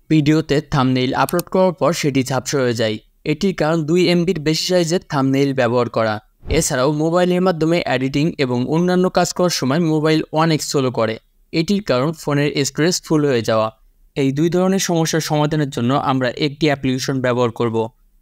ভিডিওতে thumbnail upload করার পর সেটি ঝাপসা হয়ে যায়। এটির কারণ 2 MBর বেশি সাইজের থাম্বনেইল ব্যবহার করা। এছাড়াও মোবাইলের মাধ্যমে এডিটিং এবং অন্যান্য কাজ করার সময় মোবাইল অনেক স্লো করে। এটির কারণ ফোনের স্টোরেজ ফুল হয়ে যাওয়া। এই দুই ধরনের সমস্যার সমাধানের জন্য আমরা একটি অ্যাপ্লিকেশন ব্যবহার করব,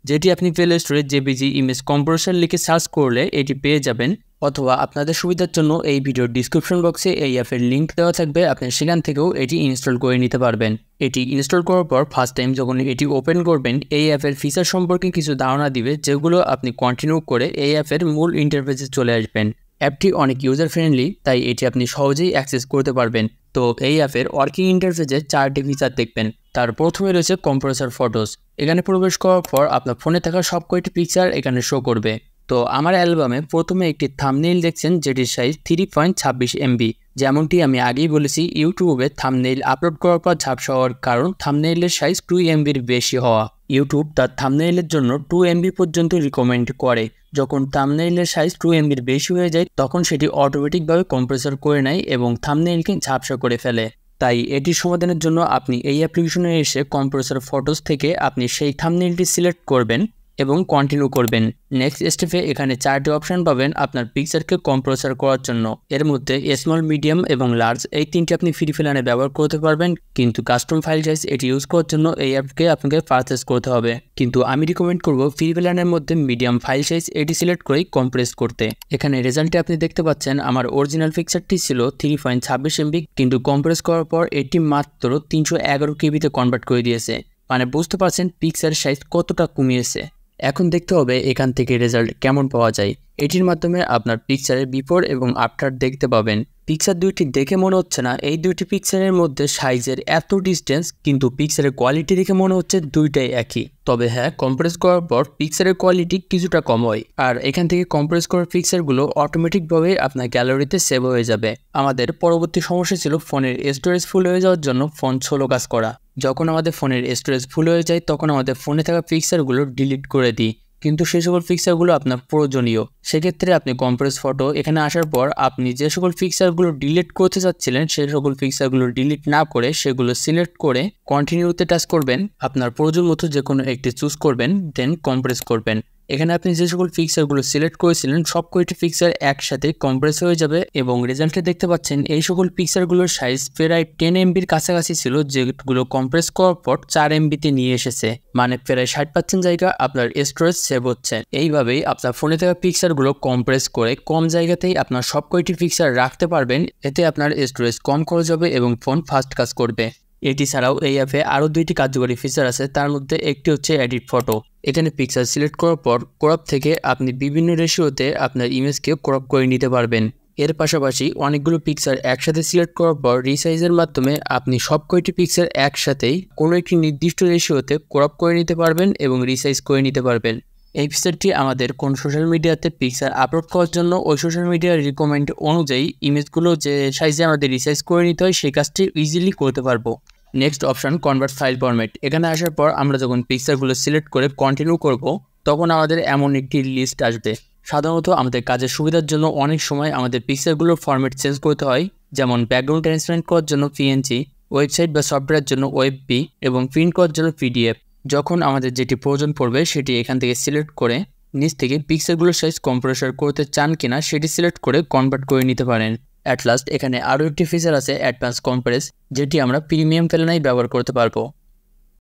যেটি আপনি প্লে স্টোরে জেপিজি ইমেজ কম্প্রেসর লিখে সার্চ করলে এটি পেয়ে যাবেন, অথবা আপনাদের সুবিধার জন্য এই ভিডিওর ডিসক্রিপশন বক্সে এই অ্যাপের লিঙ্ক দেওয়া থাকবে, আপনি সেখান থেকেও এটি ইনস্টল করে নিতে পারবেন। এটি ইনস্টল করার পর ফার্স্ট টাইম যখন এটি ওপেন করবেন, এই অ্যাপের ফিচার সম্পর্কে কিছু ধারণা দিবে, যেগুলো আপনি কন্টিনিউ করে এই অ্যাপের মূল ইন্টারফেসে চলে আসবেন। অ্যাপটি অনেক ইউজার ফ্রেন্ডলি, তাই এটি আপনি সহজেই অ্যাক্সেস করতে পারবেন। তো এই অ্যাপের ওয়ার্কিং ইন্টারফেসে 4টি ফিচার দেখবেন। তার প্রথমে রয়েছে কম্প্রেসর ফটোস। এখানে প্রবেশ করার পর আপনার ফোনে থাকা সব কয়টি পিকচার এখানে শো করবে। তো আমার অ্যালবামে প্রথমে একটি থাম্বনেইল দেখছেন, যেটির সাইজ 3.26 MB। যেমনটি আমি আগেই বলেছি, ইউটিউবে থাম্বনেইল আপলোড করার পর ঝাপসা হওয়ার কারণ থাম্বনেইলের সাইজ 2 MBর বেশি হওয়া। ইউটিউব তার থাম্বনেইলের জন্য 2 MB পর্যন্ত রিকমেন্ড করে। যখন থাম্বনেইলের সাইজ 2 MBর বেশি হয়ে যায়, তখন সেটি অটোমেটিকভাবে কম্প্রেসর করে নেয় এবং থাম্বনেইলকে ঝাপসা করে ফেলে। তাই এটির সমাধানের জন্য আপনি এই অ্যাপ্লিকেশনে এসে কম্প্রেসর ফটোস থেকে আপনি সেই থাম্বনেইলটি সিলেক্ট করবেন এবং কন্টিনিউ করবেন। নেক্সট স্টেপে এখানে 4টি অপশন পাবেন আপনার পিকচারকে কম্প্রেসর করার জন্য। এর মধ্যে স্মল, মিডিয়াম এবং লার্জ এই 3টি আপনি ফ্রি প্ল্যানে ব্যবহার করতে পারবেন, কিন্তু কাস্টম ফাইল সাইজ এটি ইউজ করার জন্য এই অ্যাপকে আপনাকে পারচেস করতে হবে। কিন্তু আমি রিকমেন্ড করব ফ্রি প্ল্যানের মধ্যে মিডিয়াম ফাইল সাইজ এটি সিলেক্ট করেই কম্প্রেস করতে। এখানে রেজাল্টে আপনি দেখতে পাচ্ছেন আমার অরিজিনাল পিকচারটি ছিল 3.26 MB, কিন্তু কম্প্রেস করার পর এটি মাত্র 311 KBতে কনভার্ট করে দিয়েছে। মানে বুঝতে পারছেন পিকচারের সাইজ কতটা কমিয়েছে। এখন দেখতে হবে এখান থেকে রেজাল্ট কেমন পাওয়া যায়। এটির মাধ্যমে আপনার পিকচারের বিফোর এবং আফটার দেখতে পাবেন। পিকচার দুইটি দেখে মনে হচ্ছে না এই দুইটি পিকচারের মধ্যে সাইজের এত ডিস্টেন্স, কিন্তু পিকচারের কোয়ালিটি দেখে মনে হচ্ছে দুইটাই একই। তবে হ্যাঁ, কম্প্রেস করার পর পিকচারের কোয়ালিটি কিছুটা কম হয়। আর এখান থেকে কম্প্রেস করার পিকচারগুলো অটোমেটিকভাবে আপনার গ্যালারিতে সেভ হয়ে যাবে। আমাদের পরবর্তী সমস্যা ছিল ফোনের স্টোরেজ ফুল হয়ে যাওয়ার জন্য ফোন স্লো কাজ করা। যখন আমাদের ফোনের স্টোরেজ ফুল হয়ে যায়, তখন আমাদের ফোনে থাকা পিকচারগুলো ডিলিট করে দিই, কিন্তু সেই সকল পিকচারগুলো আপনার প্রয়োজনীয়। সেক্ষেত্রে আপনি কম্প্রেস ফটো এখানে আসার পর আপনি যে সকল পিকচারগুলো ডিলিট করতে চাচ্ছিলেন, সেই সকল পিকচারগুলো ডিলিট না করে সেগুলো সিলেক্ট করে কন্টিনিউতে টাচ করবেন। আপনার প্রয়োজন মতো যে কোনো একটি চুজ করবেন, দেন কম্প্রেস করবেন। এখানে আপনি যে সকল পিকচারগুলো সিলেক্ট করেছিলেন সব কয়টি পিকচার একসাথে কম্প্রেস হয়ে যাবে এবং রেজাল্টে দেখতে পাচ্ছেন এই সকল পিকচারগুলোর সাইজ প্রায় 10 MBর কাছাকাছি ছিল, যেগুলো কম্প্রেস করার পর 4 MBতে নিয়ে এসেছে। মানে প্রায় 60% জায়গা আপনার স্টোরেজ সেভ হচ্ছে। এইভাবেই আপনার ফোনে থাকা পিকচারগুলো কম্প্রেস করে কম জায়গাতেই আপনার সব কয়টি পিকচার রাখতে পারবেন। এতে আপনার স্টোরেজ কম খরচ হবে এবং ফোন ফাস্ট কাজ করবে। এটি ছাড়াও এই অ্যাপে আরও 2টি কার্যকরী ফিচার আছে। তার মধ্যে একটি হচ্ছে এডিট ফটো। এখানে পিকচার সিলেক্ট করার পর ক্রপ থেকে আপনি বিভিন্ন রেশিওতে আপনার ইমেজকে ক্রপ করে নিতে পারবেন। এর পাশাপাশি অনেকগুলো পিকচার একসাথে সিলেক্ট করার পর রিসাইজের মাধ্যমে আপনি সব কয়টি পিকচার একসাথেই কোনো একটি নির্দিষ্ট রেশিওতে ক্রপ করে নিতে পারবেন এবং রিসাইজ করে নিতে পারবেন। এই ফিচারটি আমাদের কোন সোশ্যাল মিডিয়াতে পিকচার আপলোড করার জন্য ওই সোশ্যাল মিডিয়ার রিকমেন্ড অনুযায়ী ইমেজগুলো যে সাইজে আমাদের রিসাইজ করে নিতে হয় সেই কাজটি ইজিলি করতে পারবো। Next option convert file format. এখানে আসার পর আমরা যখন পিকচারগুলো সিলেক্ট করে কন্টিনিউ করব, তখন আমাদের এমন একটি লিস্ট আসবে। সাধারণত আমাদের কাজের সুবিধার জন্য অনেক সময় আমাদের পিকচারগুলোর ফরম্যাট চেঞ্জ করতে হয়, যেমন ব্যাকগ্রাউন্ড ট্রান্সপারেন্ট করার জন্য PNG, ওয়েবসাইট বা সফটওয়্যারের জন্য WebP এবং প্রিন্ট করার জন্য PDF। যখন আমাদের যেটি প্রয়োজন পড়বে সেটি এখান থেকে সিলেক্ট করে নিচ থেকে পিক্সেলগুলোর সাইজ কম্প্রেসর করতে চান কিনা সেটি সিলেক্ট করে কনভার্ট করে নিতে পারেন। অ্যাট লাস্ট এখানে আরও একটি ফিচার আছে অ্যাডভান্স কম্প্রেস, যেটি আমরা প্রিমিয়াম প্ল্যানেই ব্যবহার করতে পারবো।